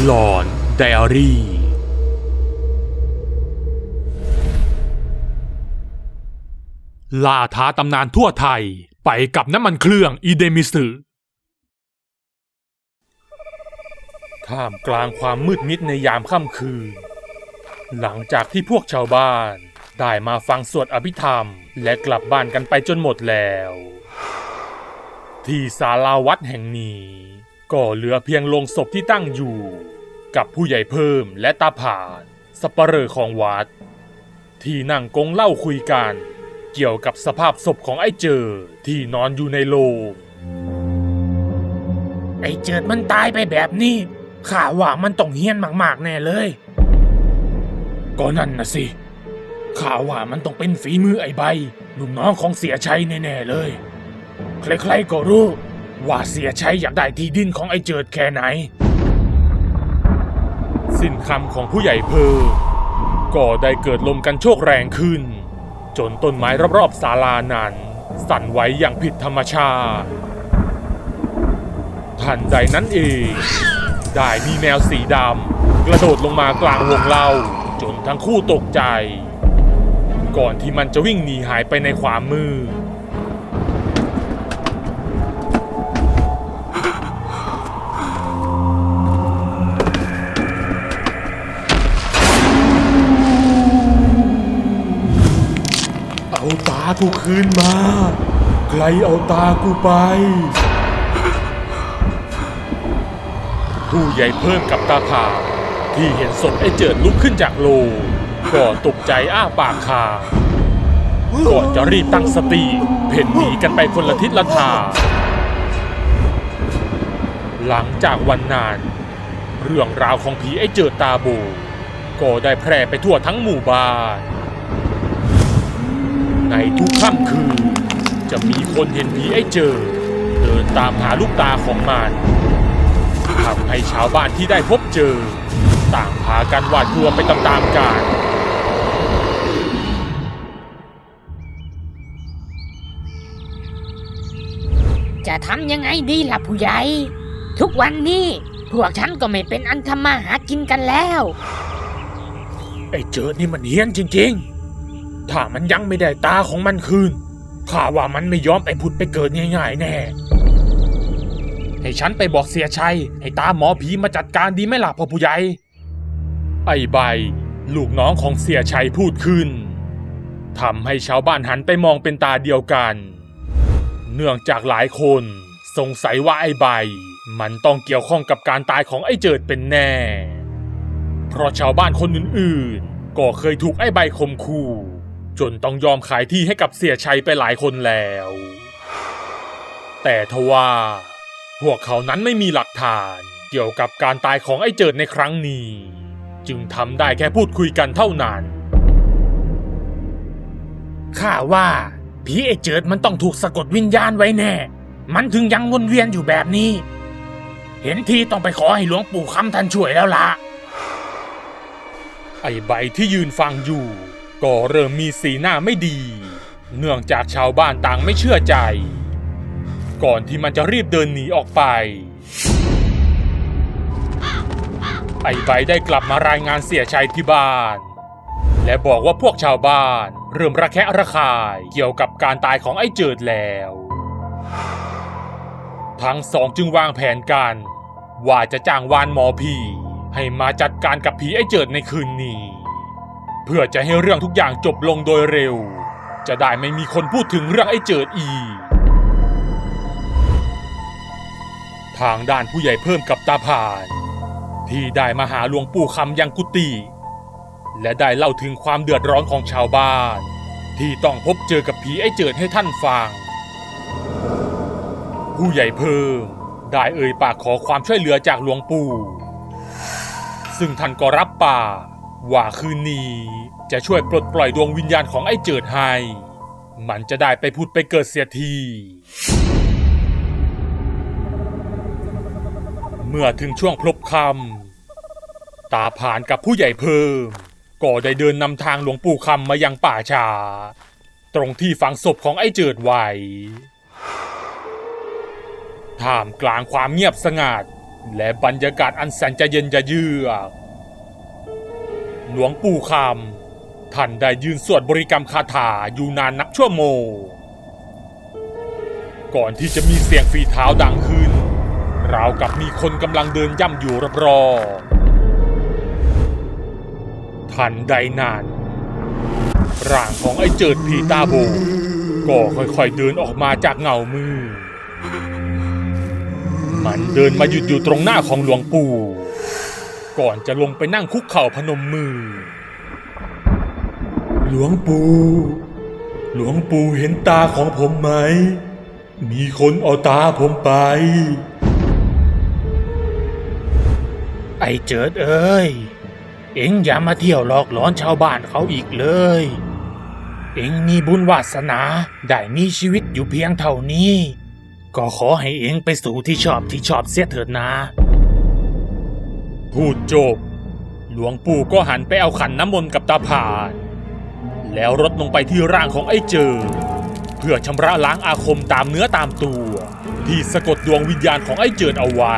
หลอนไดอารี่ล่าท้าตำนานทั่วไทยไปกับน้ำมันเครื่องอีเดมิสึท่ามกลางความมืดมิดในยามค่ำคืนหลังจากที่พวกชาวบ้านได้มาฟังสวดอภิธรรมและกลับบ้านกันไปจนหมดแล้วที่ศาลาวัดแห่งนี้ก็เหลือเพียงโลงศพที่ตั้งอยู่กับผู้ใหญ่เพิ่มและตาผ่านสัปเหร่อของวัดที่นั่งกงเล่าคุยกันเกี่ยวกับสภาพศพของไอ้เจิดที่นอนอยู่ในโลงไอ้เจิดมันตายไปแบบนี้ข้าว่ามันต้องเฮี้ยนมากๆแน่เลยก็นั่นนะสิข้าว่ามันต้องเป็นฝีมือไอ้ใบลูกน้องของเสียชัยแน่ๆเลยใครๆก็รู้ว่าเสียชัยอยากได้ที่ดินของไอ้เจิดแค่ไหนสิ้นคำของผู้ใหญ่เพิ่มก็ได้เกิดลมกันโชกแรงขึ้นจนต้นไม้รอบๆศาลานั้นสั่นไหวอย่างผิดธรรมชาติทันใดนั้นเองได้มีแมวสีดำกระโดดลงมากลางวงเล่าจนทั้งคู่ตกใจก่อนที่มันจะวิ่งหนีหายไปในความมืดเอาตากูคืนมาใครเอาตากูไปผู้ใหญ่เพิ่มกับตาผาที่เห็นศพไอ้เจิดลุกขึ้นจากโลงก็ตกใจอ้าปากค้างก่อนจะรีบตั้งสติเพ่นหนีกันไปคนละทิศละทางหลังจากวันนั้นเรื่องราวของผีไอ้เจิดตาโบก็ได้แพร่ไปทั่วทั้งหมู่บ้านในทุกค่ำคืนจะมีคนเห็นผีไอ้เจิดเดินตามหาลูกตาของมันทำให้ชาวบ้านที่ได้พบเจอต่างพากันหวาดกลัวไปตามๆกันจะทำยังไงดีล่ะผู้ใหญ่ทุกวันนี้พวกฉันก็ไม่เป็นอันทำมาหากินกันแล้วไอ้เจิดนี่มันเฮี้ยนจริงๆถ้ามันยังไม่ได้ตาของมันคืนข้าว่ามันไม่ยอมไปผุดไปเกิดง่ายๆแน่ให้ฉันไปบอกเสียชัยให้ตาหมอผีมาจัดการดีไหมล่ะพ่อผู้ใหญ่ไอ้ใบลูกน้องของเสียชัยพูดขึ้นทำให้ชาวบ้านหันไปมองเป็นตาเดียวกันเนื่องจากหลายคนสงสัยว่าไอ้ใบมันต้องเกี่ยวข้องกับการตายของไอ้เจิดเป็นแน่เพราะชาวบ้านคนอื่นๆก็เคยถูกไอ้ใบข่มขู่จนต้องยอมขายที่ให้กับเสียชัยไปหลายคนแล้วแต่ทว่าพวกเขานั้นไม่มีหลักฐานเกี่ยวกับการตายของไอ้เจิดในครั้งนี้จึงทำได้แค่พูดคุยกันเท่านั้นข้าว่าผีไอ้เจิดมันต้องถูกสะกดวิญญาณไว้แน่มันถึงยังวนเวียนอยู่แบบนี้เห็นทีต้องไปขอให้หลวงปู่คำท่านช่วยแล้วล่ะไอ้ใบที่ยืนฟังอยู่ก็เริ่มมีสีหน้าไม่ดีเนื่องจากชาวบ้านต่างไม่เชื่อใจก่อนที่มันจะรีบเดินหนีออกไปไอ้ใบได้กลับมารายงานเสียชัยที่บ้านและบอกว่าพวกชาวบ้านเริ่มระแคะระคายเกี่ยวกับการตายของไอ้เจิดแล้วทั้งสองจึงวางแผนกันว่าจะจ้างวานหมอผีให้มาจัดการกับผีไอ้เจิดในคืนนี้เพื่อจะให้เรื่องทุกอย่างจบลงโดยเร็วจะได้ไม่มีคนพูดถึงเรื่องไอ้เจิดอีกทางด้านผู้ใหญ่เพิ่มกับตาผ่านที่ได้มาหาหลวงปู่คำยังกุฏิและได้เล่าถึงความเดือดร้อนของชาวบ้านที่ต้องพบเจอกับผีไอ้เจิดให้ท่านฟังผู้ใหญ่เพิ่มได้เอ่ยปากขอความช่วยเหลือจากหลวงปู่ซึ่งท่านก็รับปากว่าคืนนี้จะช่วยปลดปล่อยดวงวิญญาณของไอ้เจิดให้มันจะได้ไปผุดไปเกิดเสียทีเมื่อถึงช่วงพลบค่ำตาผ่านกับผู้ใหญ่เพิ่มก็ได้เดินนำทางหลวงปู่คำมายังป่าช้าตรงที่ฝังศพของไอ้เจิดไว้ท่ามกลางความเงียบสงัด และบรรยากาศอันแสนจะเย็นจะเยือกหลวงปู่คำท่านได้ยืนสวดบริกรรมคาถาอยู่นานนับชั่วโมงก่อนที่จะมีเสียงฝีเท้าดังขึ้นราวกับมีคนกำลังเดินย่ำอยู่รอบๆทันใดนั้นร่างของไอ้เจิดผีตาโบก็ค่อยๆเดินออกมาจากเงามืดมันเดินมาหยุดอยู่ตรงหน้าของหลวงปู่ก่อนจะลงไปนั่งคุกเข่าพนมมือหลวงปู่เห็นตาของผมไหมมีคนเอาตาผมไปไอ้เจิดเอ้ยเอ็งอย่ามาเที่ยวหลอกหลอนชาวบ้านเขาอีกเลยเอ็งมีบุญวาสนาได้มีชีวิตอยู่เพียงเท่านี้ก็ขอให้เอ็งไปสู่ที่ชอบเสียเถิดนะพูดจบหลวงปู่ก็หันไปเอาขันน้ำมนต์กับตาผานแล้วรดลงไปที่ร่างของไอ้เจิดเพื่อชำระล้างอาคมตามเนื้อตามตัวที่สะกดดวงวิญญาณของไอ้เจิดเอาไว้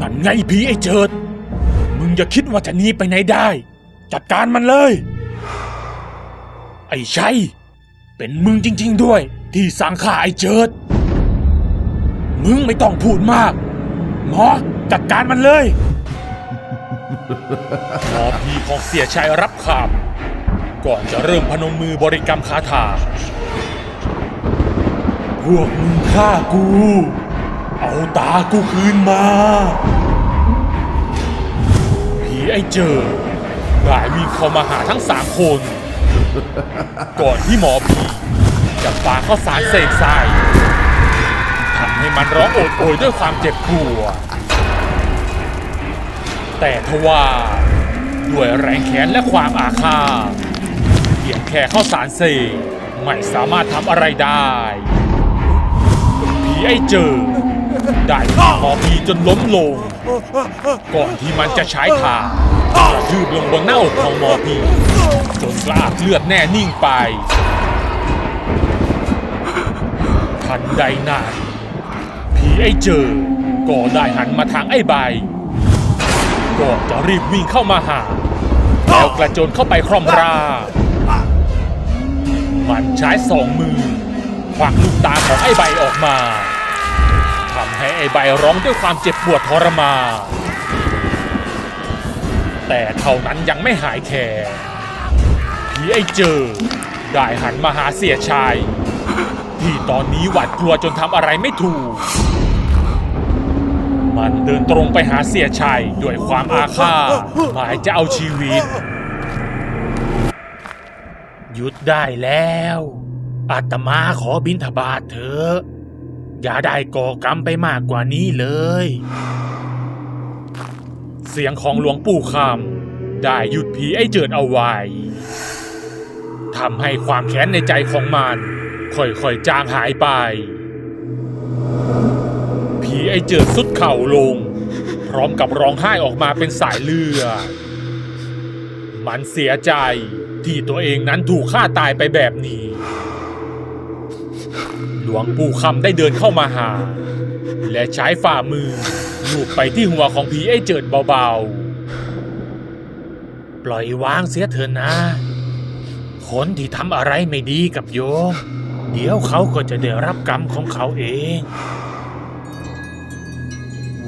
นั่นไงผีไอ้เจิดมึงอย่าคิดว่าจะหนีไปไหนได้จัดการมันเลยไอ้ชัยเป็นมึงจริงๆด้วยที่สั่งฆ่าไอ้เจิดมึงไม่ต้องพูดมากหมอจัดการมันเลยหมอผีของเสียชัยรับคำก่อนจะเริ่มพนมมือบริกรรมคาถาพวกมึงฆ่ากูเอาตากูคืนมาผีไอ้เจิดได้วิ่งเข้ามาหาทั้ง3 คนก่อนที่หมอผีจะปาข้าวสารเสกใส่ทำให้มันร้องโอดโอยด้วยความเจ็บปวดแต่ทว่าด้วยแรงแค้นและความอาฆาตเพียงแค่ข้าวสารเสกไม่สามารถทำอะไรได้ผีไอ้เจิดได้ฆ่าหมอผีจนล้มลงก่อนที่มันจะใช้เท้ากระทืบลงบนหน้าอกของหมอผีจนกระอักเลือดแน่นิ่งไปทันใดนั้นผีไอ้เจิดก็ได้หันมาทางไอ้ใบก่อนจะรีบวิ่งเข้ามาหาแล้วกระโจนเข้าไปคร่อมร่างมันใช้2 มือควักลูกตาของไอ้ใบออกมาทำให้ไอ้ใบร้องด้วยความเจ็บปวดทรมานแต่เท่านั้นยังไม่หายแค้นผีไอ้เจิดได้หันมาหาเสียชัยที่ตอนนี้หวาดกลัวจนทำอะไรไม่ถูกมันเดินตรงไปหาเสียชัยด้วยความอาฆาตหมายจะเอาชีวิตหยุดได้แล้วอาตมาขอบิณฑบาตเถอะอย่าได้ก่อกรรมไปมากกว่านี้เลยเสียงของหลวงปู่คำได้หยุดผีไอ้เจิดเอาไว้ทำให้ความแค้นในใจของมันค่อยๆจางหายไปผีไอ้เจิดสุดเข่าลงพร้อมกับร้องไห้ออกมาเป็นสายเลือดมันเสียใจที่ตัวเองนั้นถูกฆ่าตายไปแบบนี้หลวงปู่คำได้เดินเข้ามาหาและใช้ฝ่ามือลูบไปที่หัวของผีไอ้เจิดเบาๆปล่อยวางเสียเถอะนะคนที่ทำอะไรไม่ดีกับโยมเดี๋ยวเขาก็จะได้รับกรรมของเขาเอง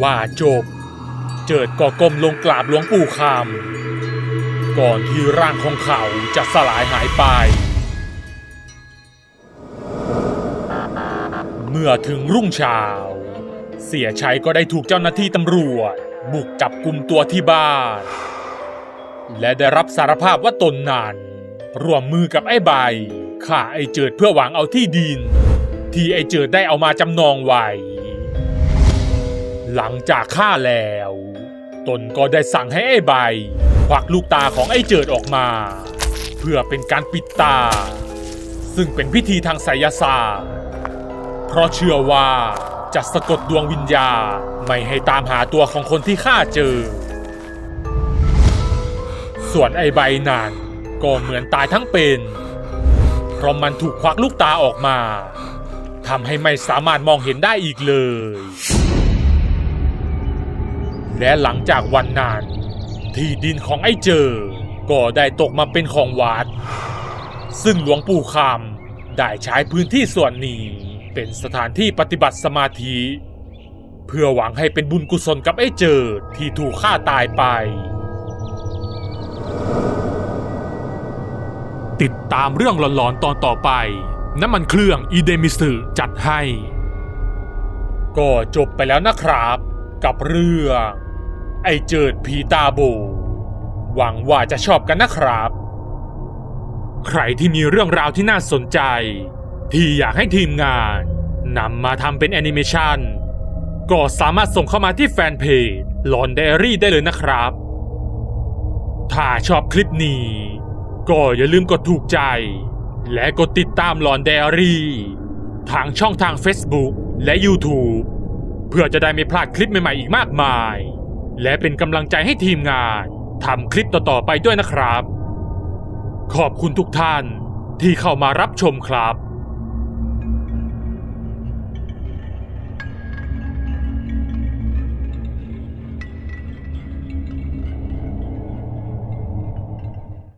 ว่าจบเจิดก็ก้มลงกราบหลวงปู่คำก่อนที่ร่างของเขาจะสลายหายไปเมื่อถึงรุ่งเช้าเสียชัยก็ได้ถูกเจ้าหน้าที่ตำรวจบุกจับกุมตัวที่บ้านและได้รับสารภาพว่าตนนั้นร่วมมือกับไอ้ใบฆ่าไอ้เจิดเพื่อหวังเอาที่ดินที่ไอ้เจิดได้เอามาจำนองไว้หลังจากฆ่าแล้วตนก็ได้สั่งให้ไอ้ใบควักลูกตาของไอ้เจิดออกมาเพื่อเป็นการปิดตาซึ่งเป็นพิธีทางไสยศาสตร์เพราะเชื่อว่าจะสะกดดวงวิญญาณไม่ให้ตามหาตัวของคนที่ฆ่าเจอส่วนไอ้ใบนั้นก็เหมือนตายทั้งเป็นเพราะมันถูกควักลูกตาออกมา ทำให้ไม่สามารถมองเห็นได้อีกเลย และหลังจากวันนั้นที่ดินของไอ้เจอก็ได้ตกมาเป็นของวัดซึ่งหลวงปู่คำได้ใช้พื้นที่ส่วนนี้เป็นสถานที่ปฏิบัติสมาธิเพื่อหวังให้เป็นบุญกุศลกับไอ้เจิดที่ถูกฆ่าตายไปติดตามเรื่องหลอนๆตอนต่อไปน้ำมันเครื่องอีเดมิสึจัดให้ก็จบไปแล้วนะครับกับเรื่องไอ้เจิดผีตาโบหวังว่าจะชอบกันนะครับใครที่มีเรื่องราวที่น่าสนใจที่อยากให้ทีมงานนำมาทำเป็นแอนิเมชันก็สามารถส่งเข้ามาที่แฟนเพจหลอนไดอารี่ได้เลยนะครับถ้าชอบคลิปนี้ก็อย่าลืมกดถูกใจและกดติดตามหลอนไดอารี่ทางช่องทาง Facebook และ YouTube เพื่อจะได้ไม่พลาดคลิปใหม่ๆอีกมากมายและเป็นกำลังใจให้ทีมงานทำคลิปต่อๆไปด้วยนะครับขอบคุณทุกท่านที่เข้ามารับชมครับ